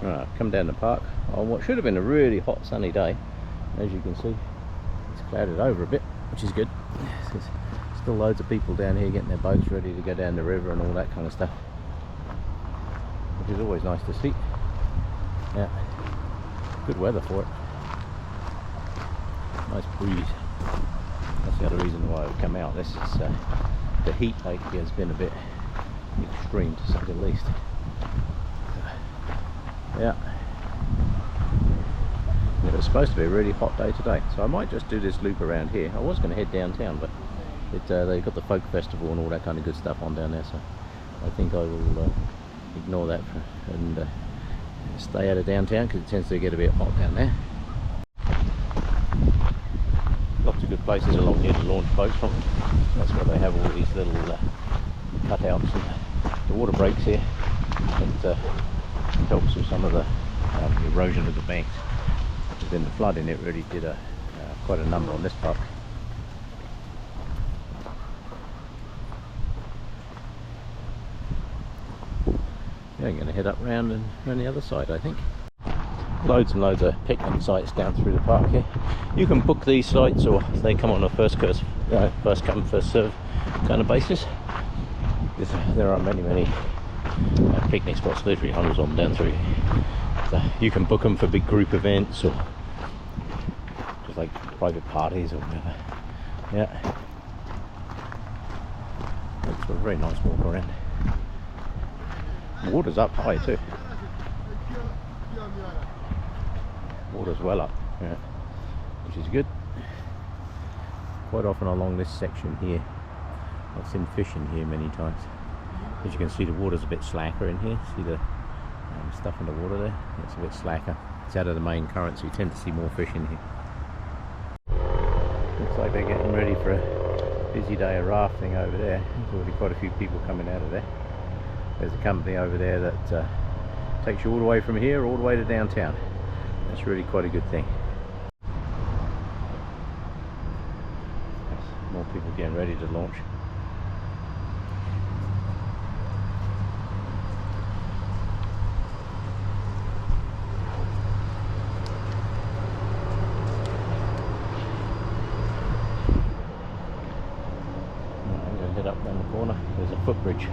Right, come down the park on what should have been a really hot sunny day. As you can see, it's clouded over a bit, which is good. There's still loads of people down here getting their boats ready to go down the river and all that kind of stuff, which is always nice to see. Yeah, good weather for it. Nice breeze. That's the other reason why I've come out. This is the heat lately has been a bit extreme, to say the least. Yeah, it was supposed to be a really hot day today, so I might just do this loop around here. I was going to head downtown, but they've got the folk festival and all that kind of good stuff on down there, so I think I will ignore that and stay out of downtown, because it tends to get a bit hot down there. Lots of good places along here to launch boats from. That's where they have all these little cutouts and the water breaks here. It helps with some of the erosion of the banks. But then the flooding, it really did quite a number on this park. Yeah, I'm going to head up round and around the other side, I think. Loads and loads of picnic sites down through the park here. You can book these sites, or they come on a first come first serve kind of basis. There are many picnic spots, literally hundreds of them down through here. So you can book them for big group events or just like private parties or whatever. Yeah, it's a very nice walk around. The water's up high too. Water's well up, yeah, which is good. Quite often along this section here, I've seen fish in here many times. As you can see, the water's a bit slacker in here. See the stuff in the water there? It's a bit slacker. It's out of the main current, so you tend to see more fish in here. Looks like they're getting ready for a busy day of rafting over there. There's already quite a few people coming out of there. There's a company over there that takes you all the way from here all the way to downtown. That's really quite a good thing. There's more people getting ready to launch. I'm going to head up around the corner. There's a footbridge.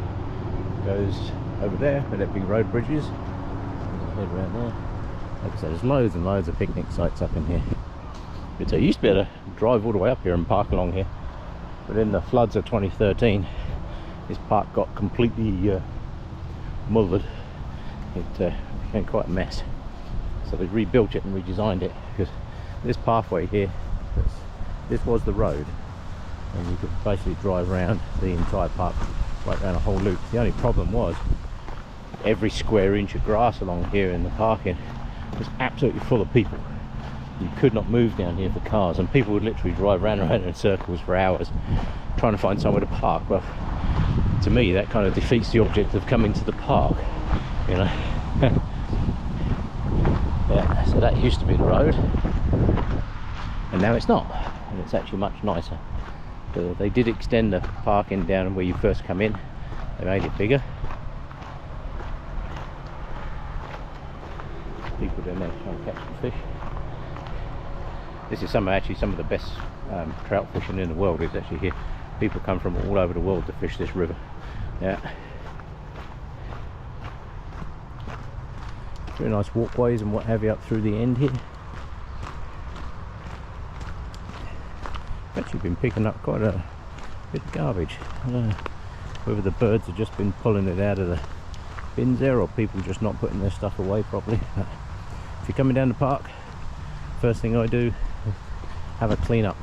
Goes over there where that big road bridge is. Head around there. Like I said, there's loads and loads of picnic sites up in here. But I used to be able to drive all the way up here and park along here, but in the floods of 2013 this park got completely mullered. It became quite a mess, so they rebuilt it and redesigned it, because this pathway here, this was the road, and you could basically drive around the entire park, right around a whole loop. The only problem was every square inch of grass along here in the parking was absolutely full of people. You could not move down here for cars, and people would literally drive round and round in circles for hours trying to find somewhere to park. Well, to me that kind of defeats the object of coming to the park, you know. Yeah, so that used to be the road, and now it's not, and it's actually much nicer. So they did extend the parking down where you first come in. They made it bigger. People down there trying to catch some fish. This is actually some of the best trout fishing in the world is actually here. People come from all over the world to fish this river. Yeah. Very nice walkways and what have you up through the end here. Actually been picking up quite a bit of garbage. I don't know whether the birds have just been pulling it out of the bins there, or people just not putting their stuff away properly. But if you're coming down the park, first thing I do is have a clean up.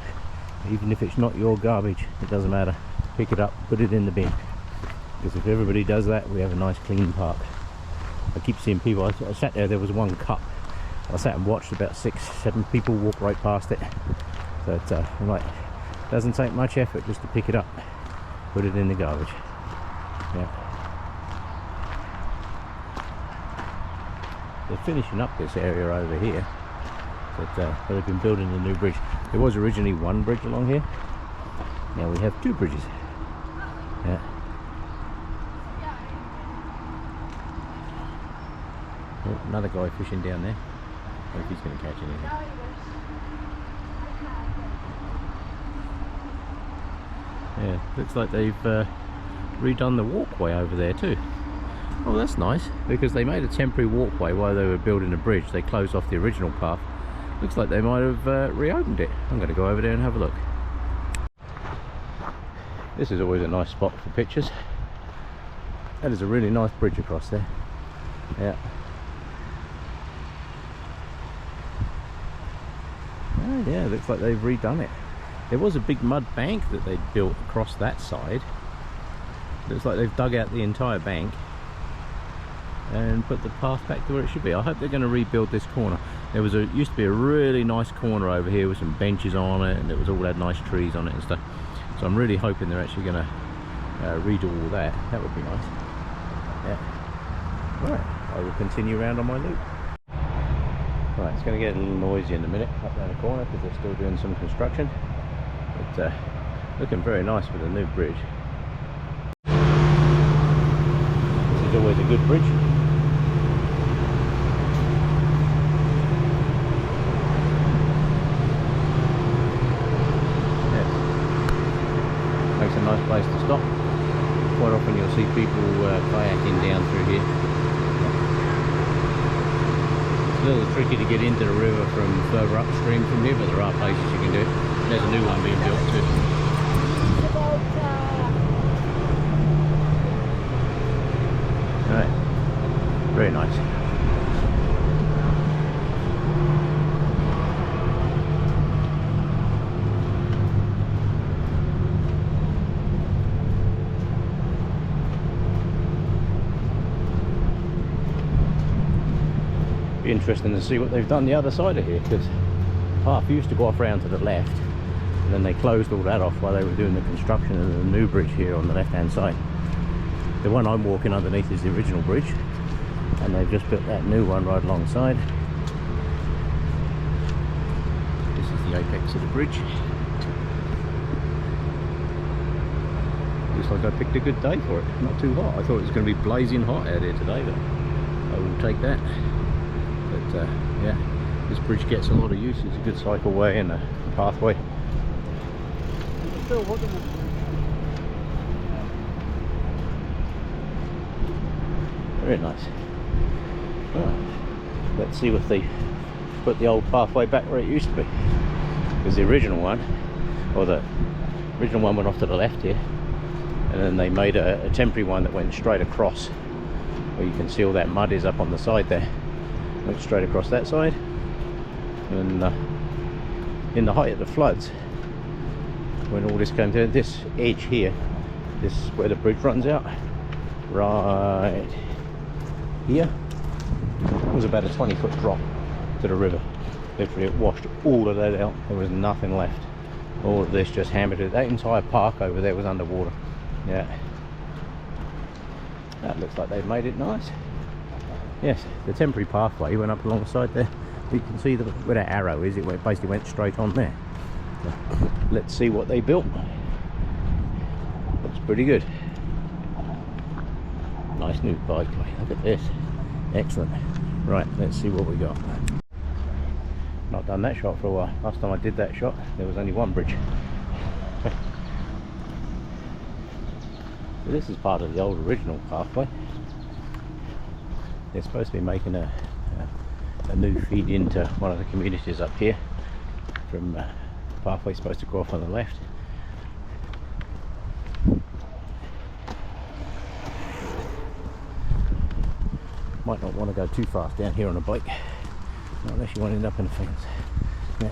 Even if it's not your garbage, it doesn't matter. Pick it up, put it in the bin, because if everybody does that, we have a nice clean park. I keep seeing people, I sat there was one cup, I sat and watched about 6-7 people walk right past it. So I'm like, doesn't take much effort just to pick it up, put it in the garbage. Yeah. They're finishing up this area over here, but they've been building a new bridge. There was originally one bridge along here, now we have 2 bridges. Yeah. Oh, another guy fishing down there. I hope he's going to catch anything. Yeah, looks like they've redone the walkway over there too. Oh, that's nice, because they made a temporary walkway while they were building a bridge. They closed off the original path. Looks like they might have reopened it. I'm going to go over there and have a look. This is always a nice spot for pictures. That is a really nice bridge across there. Yeah. Oh yeah, looks like they've redone it. There was a big mud bank that they'd built across that side. Looks like they've dug out the entire bank and put the path back to where it should be. I hope they're going to rebuild this corner. There was used to be a really nice corner over here with some benches on it, and it was all had nice trees on it and stuff. So I'm really hoping they're actually going to redo all that. That would be nice. Yeah. Right, I will continue around on my loop. Right, it's going to get a little noisy in a minute up down the corner because they're still doing some construction. But looking very nice with the new bridge. This is always a good bridge. Makes a nice place to stop. Quite often you'll see people kayaking down through here. It's a little tricky to get into the river from further upstream from here, but there are places you can do it. There's a new one being built too. Alright, very nice. Be interesting to see what they've done the other side of here, because the path used to go off round to the left, and then they closed all that off while they were doing the construction of the new bridge here on the left hand side. The one I'm walking underneath is the original bridge, and they've just built that new one right alongside. This is the apex of the bridge. Looks like I picked a good day for it. Not too hot. I thought it was going to be blazing hot out here today, but I will take that. But yeah, this bridge gets a lot of use. It's a good cycleway and a pathway. Very nice. Right. Let's see if they put the old pathway back where it used to be. Because the original one, or the original one went off to the left here, and then they made a temporary one that went straight across, where you can see all that mud is up on the side there. Went straight across that side, and in the height of the floods, when all this came to this edge here, this is where the bridge runs out, right here, it was about a 20-foot drop to the river. Literally it washed all of that out. There was nothing left. All of this just hammered it. That entire park over there was underwater. Yeah, that looks like they've made it nice. Yes, the temporary pathway went up alongside there. You can see where that arrow is. It basically went straight on there. So, let's see what they built. Looks pretty good. Nice new bikeway. Look at this. Excellent. Right, let's see what we got. Not done that shot for a while. Last time I did that shot, there was only one bridge. So this is part of the old original pathway. They're supposed to be making a new feed into one of the communities up here. From the pathway supposed to go off on the left. Might not want to go too fast down here on a bike, not unless you want to end up in a fence. Yeah.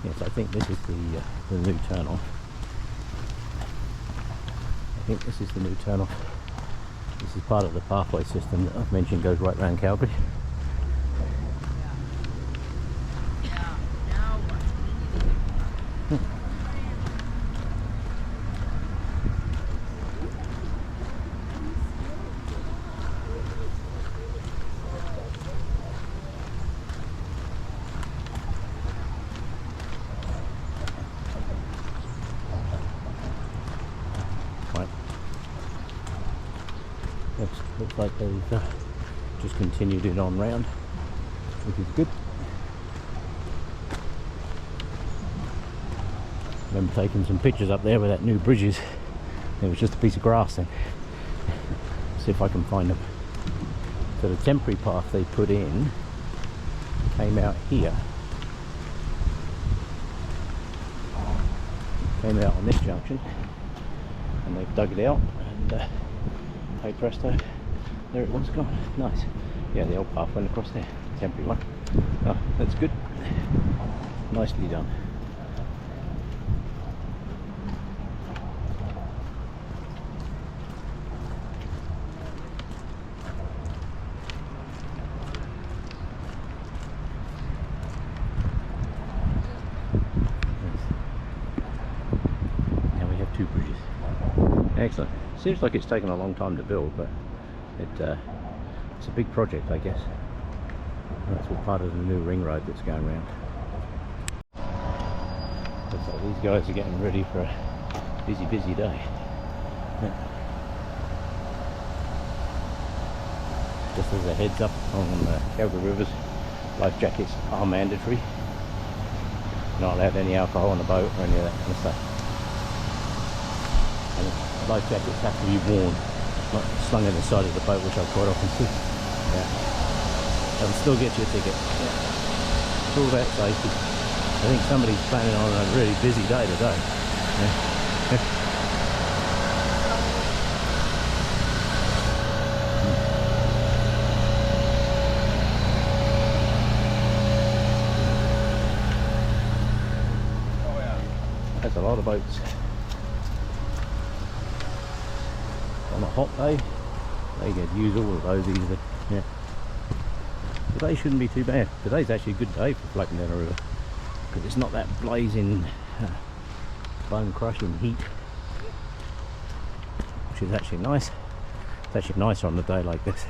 Yes, I think this is the new turn off. I think this is the new turn off. This is part of the pathway system that I've mentioned goes right around Calgary. Looks like they've just continued it on round, which is good. I remember taking some pictures up there where that new bridge is. It was just a piece of grass then. See if I can find them. So the temporary path they put in came out here. Came out on this junction. And they've dug it out. And hey presto, there it was gone. Nice. Yeah, the old path went across there. Temporary one. Oh, that's good. Nicely done. Two bridges. Excellent. Seems like it's taken a long time to build, but it's a big project, I guess. That's all part of the new ring road that's going around. Looks like these guys are getting ready for a busy day. Yeah. Just as a heads up on Calgary rivers, life jackets are mandatory. Not allowed any alcohol on the boat or any of that kind of stuff. And life jackets have to be worn, not slung in the side of the boat, which I quite often see. Yeah. They'll still get you a ticket. Yeah. It's all about safety. I think somebody's planning on a really busy day today. Yeah. That's a lot of boats. On a hot day, they could use all of those easily. Yeah. Today shouldn't be too bad. Today's actually a good day for floating down a river because it's not that blazing, bone-crushing heat, which is actually nice. It's actually nicer on a day like this.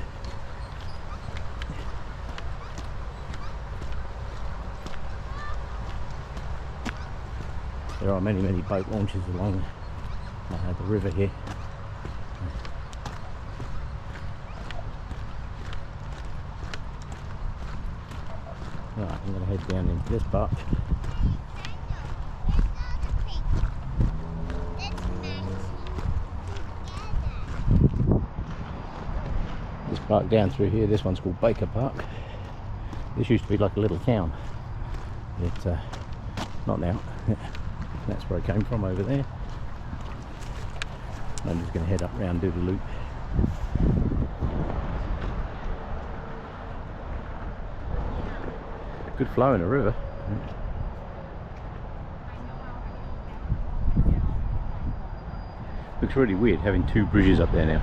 There are many boat launches along the river here. Right, I'm going to head down into this part. This park down through here, this one's called Baker Park. This used to be like a little town. It's not now. That's where I came from, over there. I'm just going to head up round, do the loop. Good flow in the river. Looks really weird having two bridges up there now.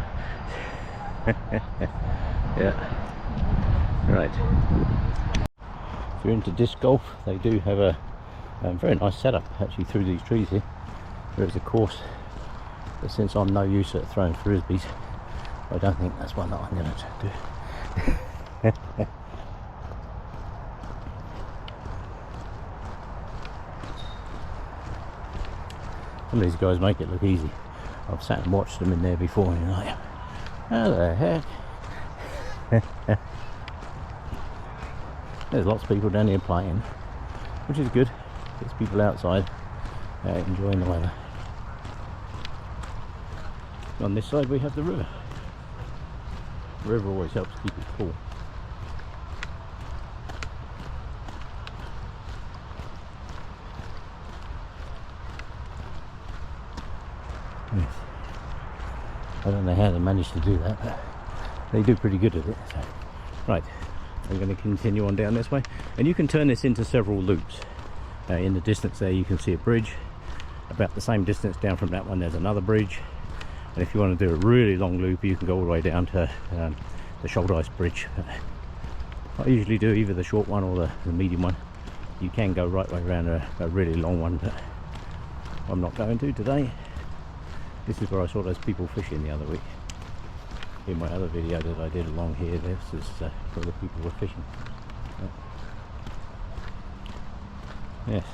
Yeah. Right. If you're into disc golf, they do have a very nice setup actually through these trees here. There is a course, but since I'm no use at throwing frisbees, I don't think that's one that I'm going to do. Some of these guys make it look easy. I've sat and watched them in there before and you're like, how the heck? There's lots of people down here playing, which is good. Gets people outside enjoying the weather. On this side we have the river. The river always helps keep it cool. Yes. I don't know how they manage to do that, but they do pretty good at it. So. Right, I'm going to continue on down this way, and you can turn this into several loops. In the distance there you can see a bridge. About the same distance down from that one there's another bridge, and if you want to do a really long loop you can go all the way down to the Shoulder Ice Bridge. I usually do either the short one or the medium one. You can go right way around a really long one, but I'm not going to today. This is where I saw those people fishing the other week. In my other video that I did along here, this is where the people were fishing. Yes.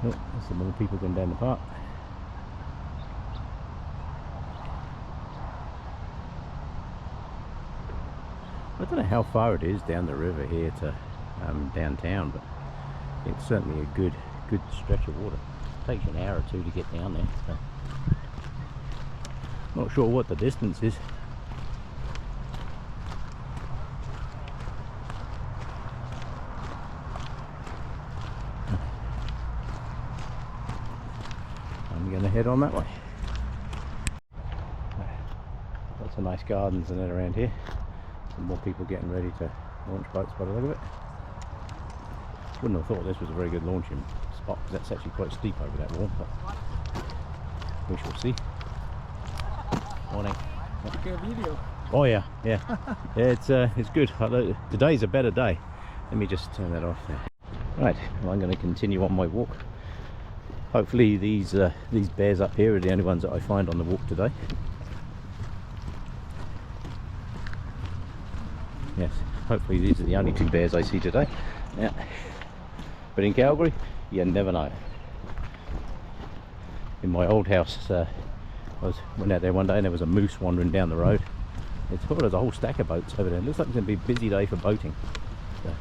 Oh, there's some more people going down the park. I don't know how far it is down the river here to downtown, but it's certainly a good stretch of water. It takes you an hour or two to get down there, so not sure what the distance is. I'm going to head on that way. Lots of nice gardens and that around here. Some more people getting ready to launch boats by the look of it. Wouldn't have thought this was a very good launching spot, because that's actually quite steep over that wall, but we shall see. Morning. Okay, video. Oh yeah. Yeah, it's good. Today's a better day. Let me just turn that off there. Right, well, I'm going to continue on my walk. Hopefully these bears up here are the only ones that I find on the walk today. Yes, hopefully these are the only two bears I see today. Yeah. But in Calgary, you never know. In my old house, I went out there one day and there was a moose wandering down the road. It's thought there's a whole stack of boats over there. It looks like it's going to be a busy day for boating. So.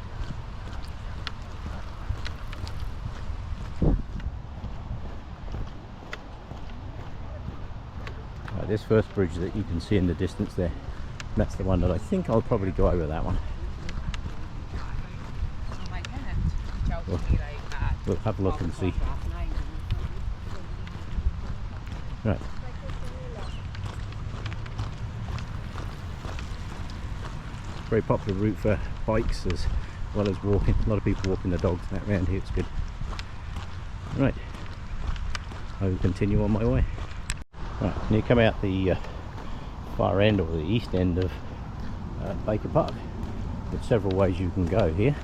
Right, this first bridge that you can see in the distance there, that's the one that I think I'll probably go over that one. We'll have a look and see. Right. Very popular route for bikes as well as walking. A lot of people walking their dogs and that around here. It's good. Right. I will continue on my way. Right. And you come out the far end or the east end of Baker Park. There's several ways you can go here.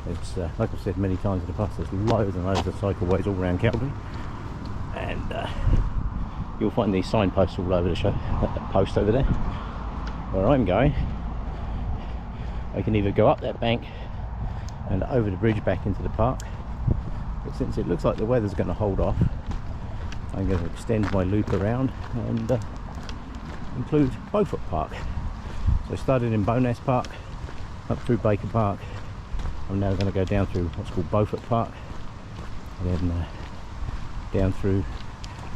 It's like I've said many times in the past, there's loads and loads of cycleways all around Calgary, and you'll find these signposts all over the show. That post over there, where I'm going, I can either go up that bank and over the bridge back into the park, but since it looks like the weather's going to hold off, I'm going to extend my loop around and include Beaufort Park. So I started in Bowness Park, up through Baker Park. I'm now going to go down through what's called Beaufort Park, and then down through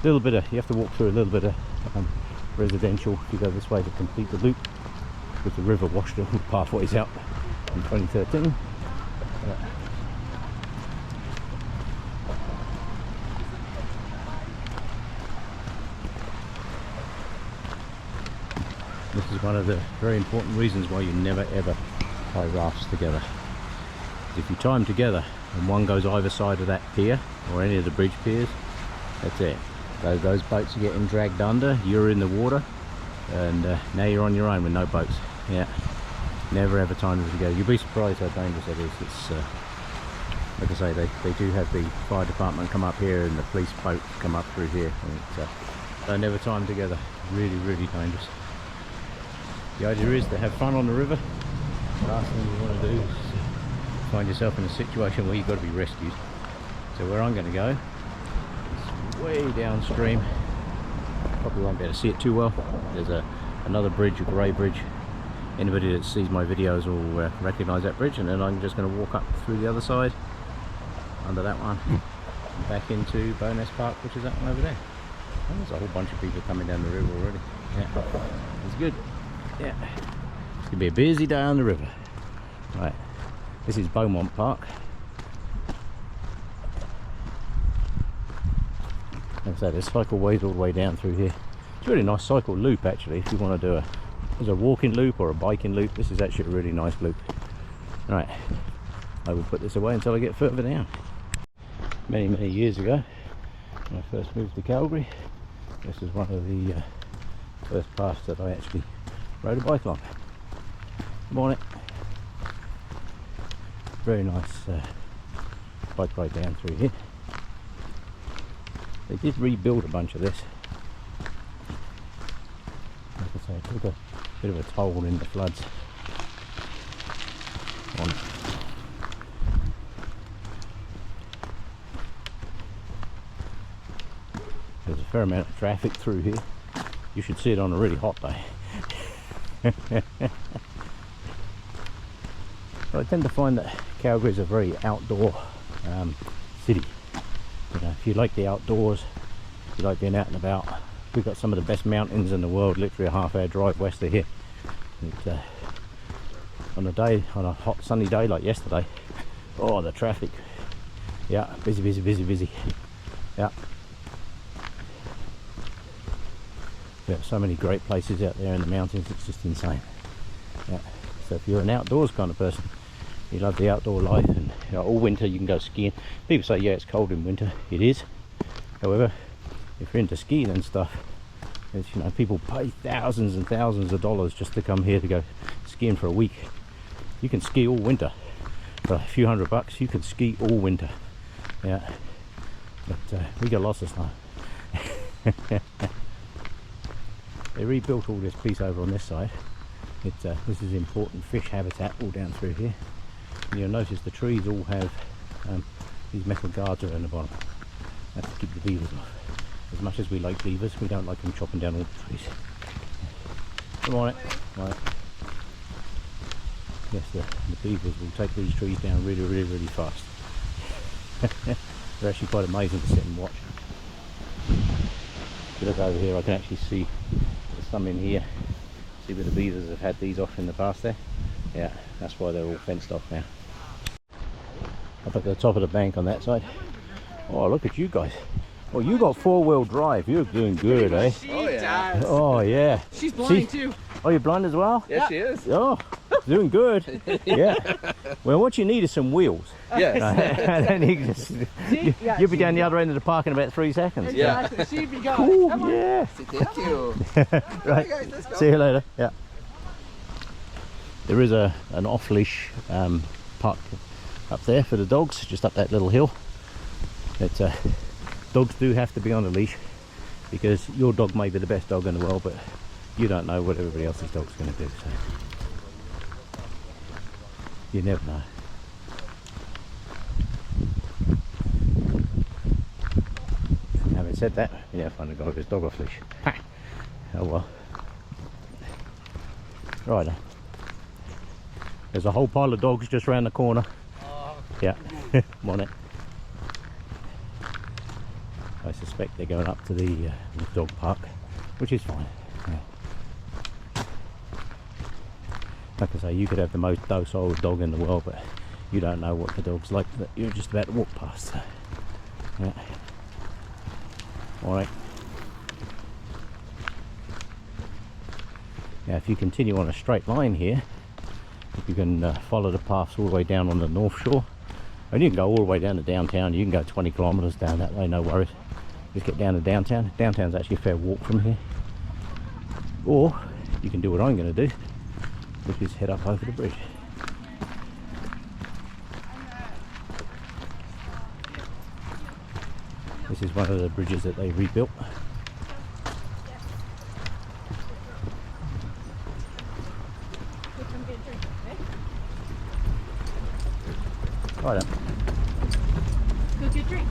a little bit of, you have to walk through a little bit of residential if you go this way to complete the loop, because the river washed all the pathways out in 2013. This is one of the very important reasons why you never ever tie rafts together. If you tie them together and one goes either side of that pier or any of the bridge piers, that's it. Those boats are getting dragged under, you're in the water, and now you're on your own with no boats. Yeah, never ever tie them together. You'll be surprised how dangerous it is. It's like I say, they do have the fire department come up here and the police boat come up through here, and they never tie them together. Really, really dangerous. The idea is to have fun on the river. The last thing you want to do is find yourself in a situation where you've got to be rescued. So where I'm going to go is way downstream. Probably won't be able to see it too well. There's another bridge, a grey bridge. Anybody that sees my videos will recognise that bridge, and then I'm just going to walk up through the other side, under that one, and back into Bowness Park, which is that one over there. And there's a whole bunch of people coming down the river already. Yeah, it's good. Yeah, it's going to be a busy day on the river. Right. This is Bowness Park. Like I say, there's cycleways all the way down through here. It's a really nice cycle loop actually. If you want to do a walking loop or a biking loop, this is actually a really nice loop. Right, I will put this away until I get further down. Many years ago, when I first moved to Calgary, this was one of the first paths that I actually rode a bike on. Good morning. Very nice bike ride down through here. They did rebuild a bunch of this. Like I say, it took a bit of a toll in the floods. There's a fair amount of traffic through here. You should see it on a really hot day. But I tend to find that Calgary is a very outdoor city. You know, if you like the outdoors, if you like being out and about, we've got some of the best mountains in the world, literally a half-hour drive west of here. On a hot sunny day like yesterday, oh, the traffic, yeah, busy. Yeah, we have so many great places out there in the mountains, it's just insane. Yeah. So if you're an outdoors kind of person, you love the outdoor life, and you know, all winter you can go skiing. People say, yeah, it's cold in winter. It is. However, if you're into skiing and stuff, it's, you know, people pay thousands and thousands of dollars just to come here to go skiing for a week. You can ski all winter for a few $100. You can ski all winter. Yeah, but we got lots of snow. They rebuilt all this piece over on this side. This is important fish habitat all down through here. And you'll notice the trees all have these metal guards around the bottom. That's to keep the beavers off. As much as we like beavers, we don't like them chopping down all the trees. Good morning. Right. Yes, the beavers will take these trees down really fast. They're actually quite amazing to sit and watch. If you look over here, I can actually see there's some in here. See where the beavers have had these off in the past there? Yeah, that's why they're all fenced off now. Up at the top of the bank on that side. Oh, look at you guys. Oh, you got 4-wheel drive. You're doing good, eh? Oh, yeah. Oh, yeah. She's blind too. Oh, you're blind as well? Yes, she is. Oh, doing good. Yeah. Well, what you need is some wheels. Yes. And then you'll be down the other end of the park in about 3 seconds. Yeah. She'd be gone. Cool, yeah. Thank you. Right. Guys, let's go. See you later. Yeah. There is an off-leash park up there for the dogs, just up that little hill. Dogs do have to be on a leash, because your dog may be the best dog in the world, but you don't know what everybody else's dog's going to do, so you never know. Having said that, yeah, find a guy with his dog off leash. Ha! Oh well. Right, there's a whole pile of dogs just around the corner. Yeah, I'm on it. I suspect they're going up to the dog park, which is fine. Yeah. Like I say, you could have the most docile dog in the world, but you don't know what the dog's like that you're just about to walk past. So, yeah. All right. Now, if you continue on a straight line here, you can follow the paths all the way down on the north shore, and you can go all the way down to downtown. You can go 20 kilometres down that way, no worries. Just get down to downtown. Downtown's actually a fair walk from here. Or you can do what I'm going to do, which is head up over the bridge. This is one of the bridges that they rebuilt. Right then. Go get a drink.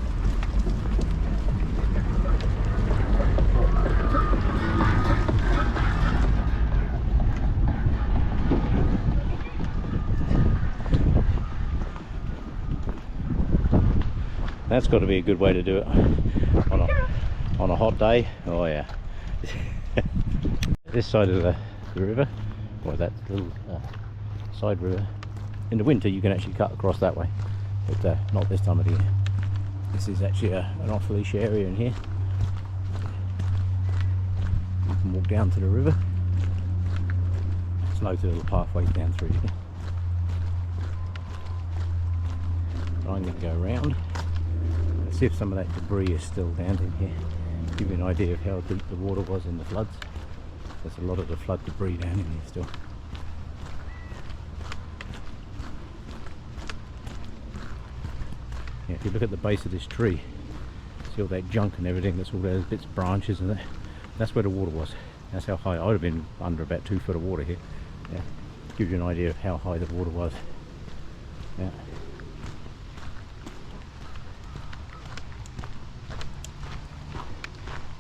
That's got to be a good way to do it on a hot day. Oh yeah. This side of the river, or that little side river, in the winter you can actually cut across that way, but not this time of the year. This is actually an off-leash area in here. You can walk down to the river. There's loads of little pathways down through here. But I'm going to go around. See if some of that debris is still down in here. Give you an idea of how deep the water was in the floods. There's a lot of the flood debris down in here still. Yeah, if you look at the base of this tree, see all that junk and everything that's all those bits, branches and that. That's where the water was. That's how high. I would have been under about 2 foot of water here. Yeah, gives you an idea of how high the water was. Yeah.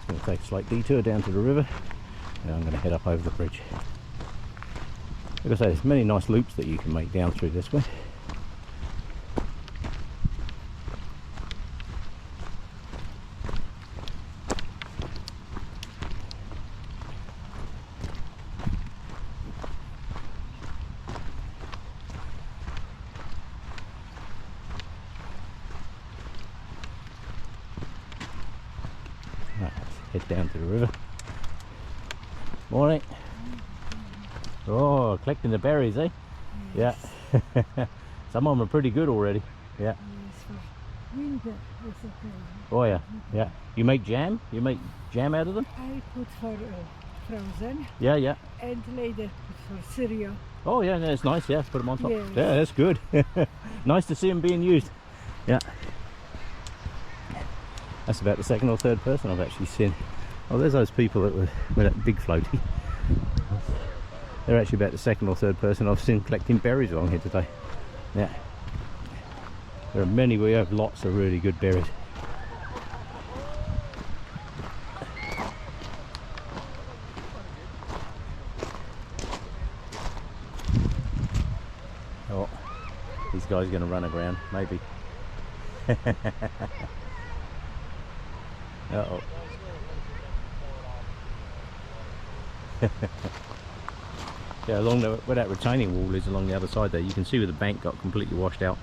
Going to take a slight detour down to the river, and I'm going to head up over the bridge. Like I say, there's many nice loops that you can make down through this way. Right, let's head down to the river. Morning. Oh, collecting the berries, eh? Yes. Yeah. Some of them are pretty good already. Yeah. Yes, for winter is okay. Oh yeah. Yeah. You make jam? You make jam out of them? I put for frozen Yeah, yeah. and later put for cereal. Oh yeah, that's nice. Yeah, put them on top. Yes. Yeah, that's good. Nice to see them being used. Yeah. That's about the second or third person I've actually seen. Oh, there's those people that were with that big floaty. They're actually about the second or third person I've seen collecting berries along here today. Yeah. There are many, we have lots of really good berries. Oh, these guys are going to run aground, maybe. Uh-oh. Yeah, along the, where that retaining wall is along the other side there, you can see where the bank got completely washed out.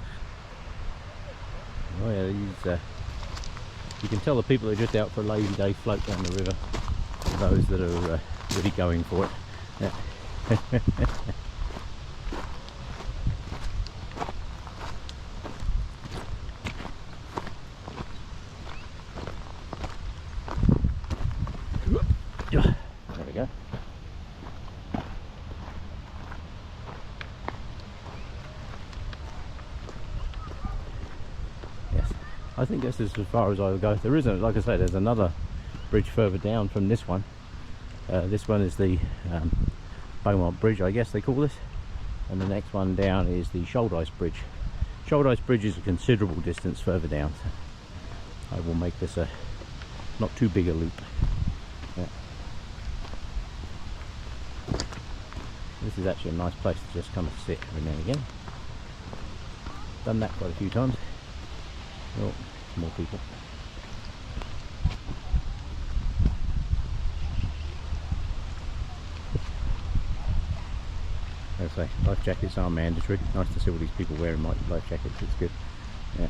Oh yeah, these, you can tell the people are just out for a lazy day float down the river. Those that are really going for it. Yeah. There we go. Yes, I think that's as far as I'll go. There isn't, like I say, there's another bridge further down from this one. This one is the Bowness Bridge, I guess they call this, and the next one down is the Shouldice Bridge. Shouldice Bridge is a considerable distance further down, so I will make this a not too big a loop. Yeah. This is actually a nice place to just come and sit every now and again. Done that quite a few times. Oh, more people. As I say, life jackets are mandatory. Nice to see all these people wearing life jackets, it's good. Yeah.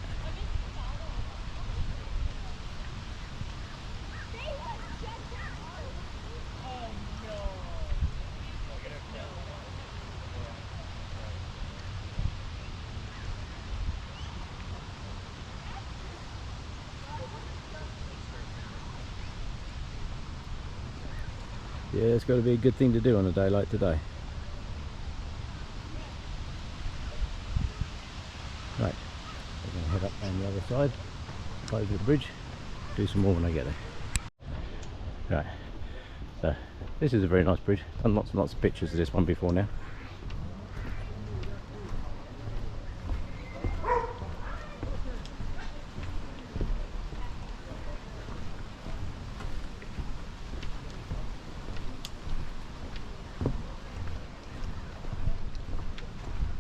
Yeah, it's got to be a good thing to do on a day like today. Right, we're going to head up down the other side, over the bridge, do some more when I get there. Right, so this is a very nice bridge. I've done lots and lots of pictures of this one before now.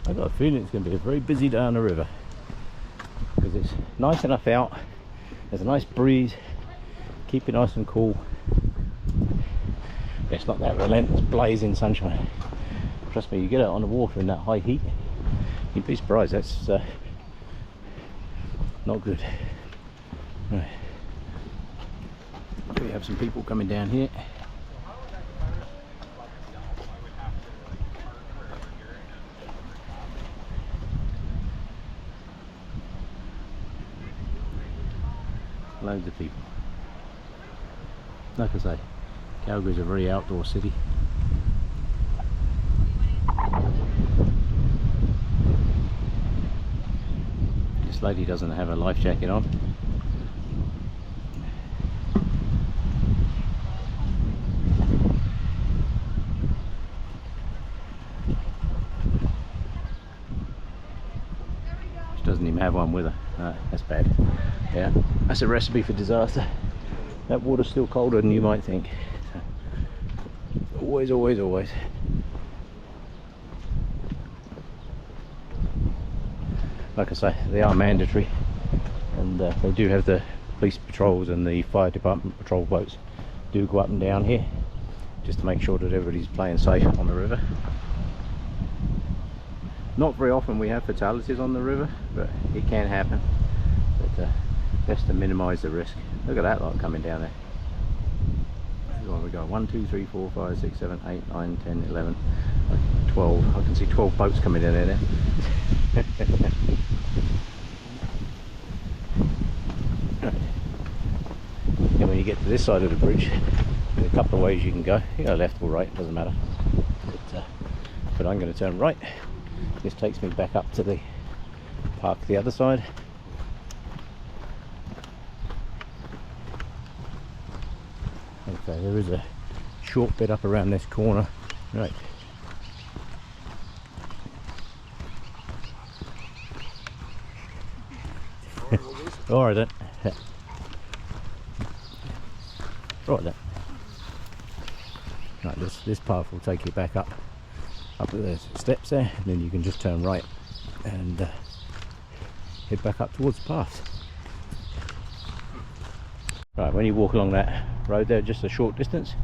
I've got a feeling it's going to be a very busy day on the river because it's nice enough out, there's a nice breeze, keep it nice and cool. It's not that relentless blazing sunshine. Trust me, you get out on the water in that high heat, you'd be surprised. That's not good. Right. We have some people coming down here. Loads of people. Like I say, Calgary's a very outdoor city. This lady doesn't have a life jacket on. She doesn't even have one with her. No, that's bad. Yeah, that's a recipe for disaster. That water's still colder than you might think. So, always, always, always. like I say, they are mandatory, and they do have the police patrols and the fire department patrol boats do go up and down here just to make sure that everybody's playing safe on the river. Not very often we have fatalities on the river, but it can happen. But best to minimise the risk. Look at that lot coming down there. What we got? 1, 2, 3, 4, 5, 6, 7, 8, 9, 10, 11, 12. I can see 12 boats coming down there now. And when you get to this side of the bridge, there's a couple of ways you can go. You go left or right, doesn't matter. But I'm going to turn right. This takes me back up to the park the other side. Okay, there is a short bit up around this corner. Right. Alright then. Right then. Right, this path will take you back up the steps there, and then you can just turn right and head back up towards the path. Right, when you walk along that road there just a short distance,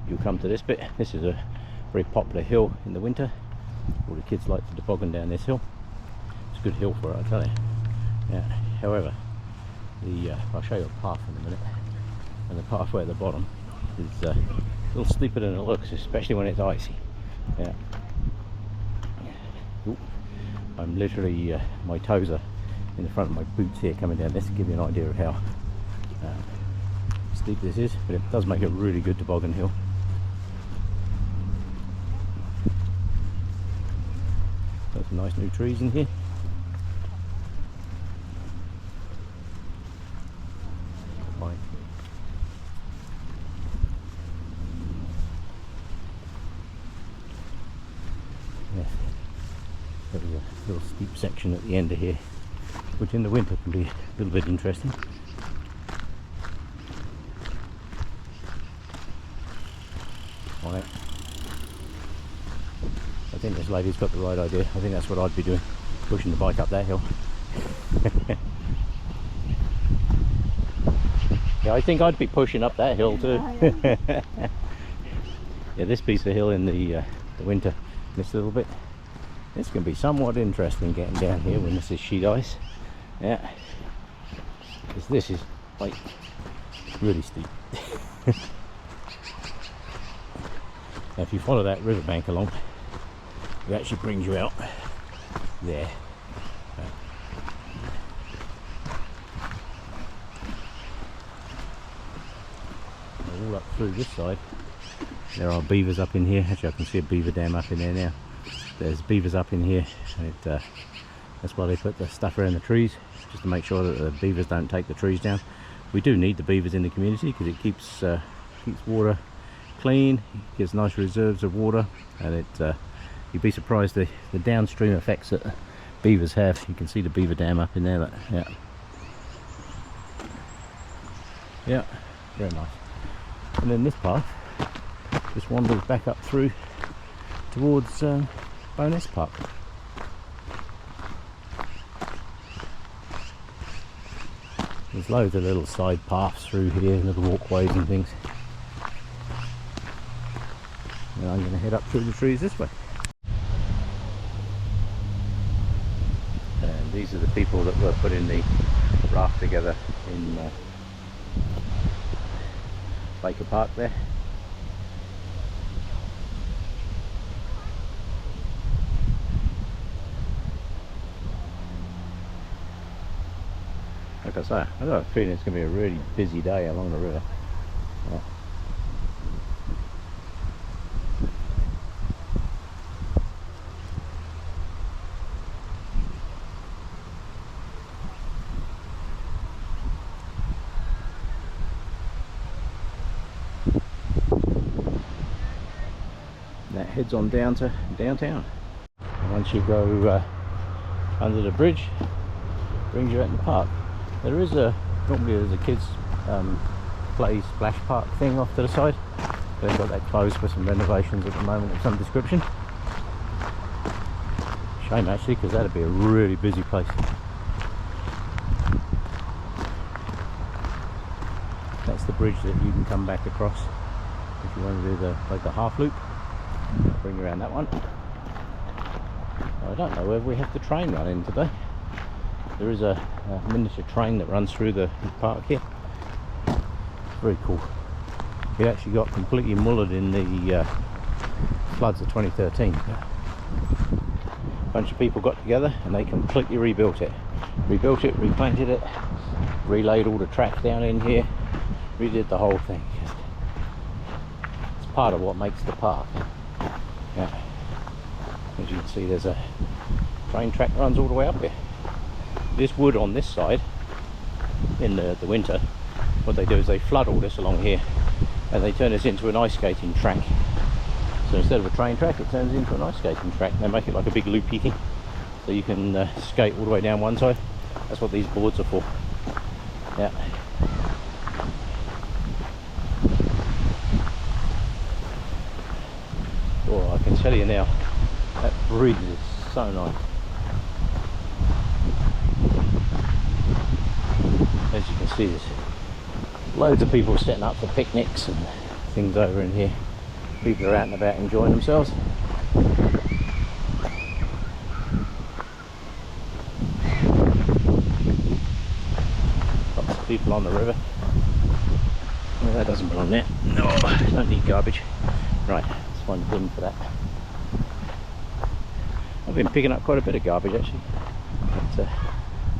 you'll come to this bit. This is a very popular hill in the winter. All the kids like to toboggan down this hill. It's a good hill for it, I tell you. Yeah. However, I'll show you a path in a minute, and the pathway at the bottom is a little steeper than it looks, especially when it's icy. Yeah. Ooh. I'm literally, my toes are in the front of my boots here coming down this to give you an idea of how steep this is, but it does make a really good toboggan hill. Got some nice new trees in here. There's a little steep section at the end of here, which in the winter can be a little bit interesting. Right. I think this lady's got the right idea. I think that's what I'd be doing, pushing the bike up that hill. Yeah, I think I'd be pushing up that hill too. Yeah, this piece of hill in the winter, this little bit, it's going to be somewhat interesting getting down here when this is sheet ice. Yeah, because this is like really steep. Now if you follow that riverbank along, it actually brings you out there. All up through this side there are beavers up in here. Actually I can see a beaver dam up in there now. There's beavers up in here, and that's why they put the stuff around the trees, just to make sure that the beavers don't take the trees down. We do need the beavers in the community because it keeps water clean, gives nice reserves of water, and you'd be surprised the downstream effects that beavers have. You can see the beaver dam up in there. Yeah, very nice. And then this path just wanders back up through towards Bowness Park. There's loads of little side paths through here, little walkways and things. And I'm going to head up through the trees this way. And these are the people that were putting the raft together in Baker Park there. Like I say, I've got a feeling it's going to be a really busy day along the river. Yeah. That heads on down to downtown. And once you go under the bridge, it brings you out in the park. There is normally there's a kids play splash park thing off to the side. They've got that closed for some renovations at the moment of some description. Shame actually, because that'd be a really busy place. bridge that you can come back across if you want to do the half loop. Bring you around that one. I don't know whether we have the train run in today. There is a miniature train that runs through the park here. Very cool. It actually got completely mullered in the floods of 2013. A bunch of people got together and they completely rebuilt it. Replanted it, relaid all the tracks down in here, redid the whole thing. It's part of what makes the park. Yeah. As you can see, there's a train track that runs all the way up here. This wood on this side, in the winter, what they do is they flood all this along here and they turn this into an ice skating track. So instead of a train track, it turns into an ice skating track. They make it like a big loopy thing, so you can skate all the way down one side. That's what these boards are for. Yeah. Oh, I can tell you now, that bridge is so nice. As you can see, there's loads of people setting up for picnics and things over in here. People are out and about enjoying themselves. Lots of people on the river. Well, that doesn't belong there. No, don't need garbage. Right, let's find a bin for that. I've been picking up quite a bit of garbage actually, but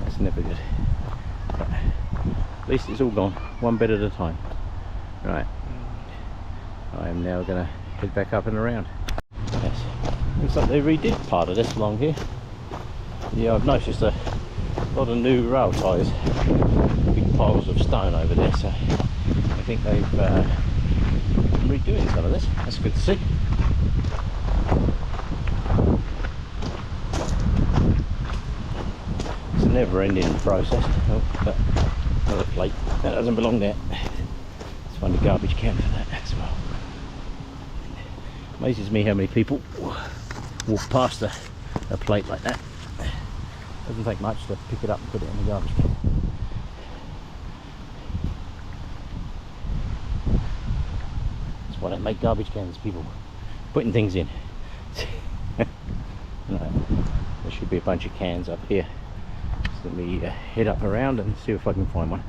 that's never good. But at least it's all gone, one bit at a time. Right, I am now going to head back up and around. Yes, looks like they redid part of this along here. Yeah, I've noticed a lot of new rail ties, big piles of stone over there, so I think they've been redoing some of this. That's good to see. It's a never-ending process. Oh, but another plate that doesn't belong there. Let's find a garbage can for that as well. Amazes me how many people walk past a plate like that. Doesn't take much to pick it up and put it in the garbage can. That's why they make garbage cans, people putting things in. Right. There should be a bunch of cans up here. So let me head up around and see if I can find one.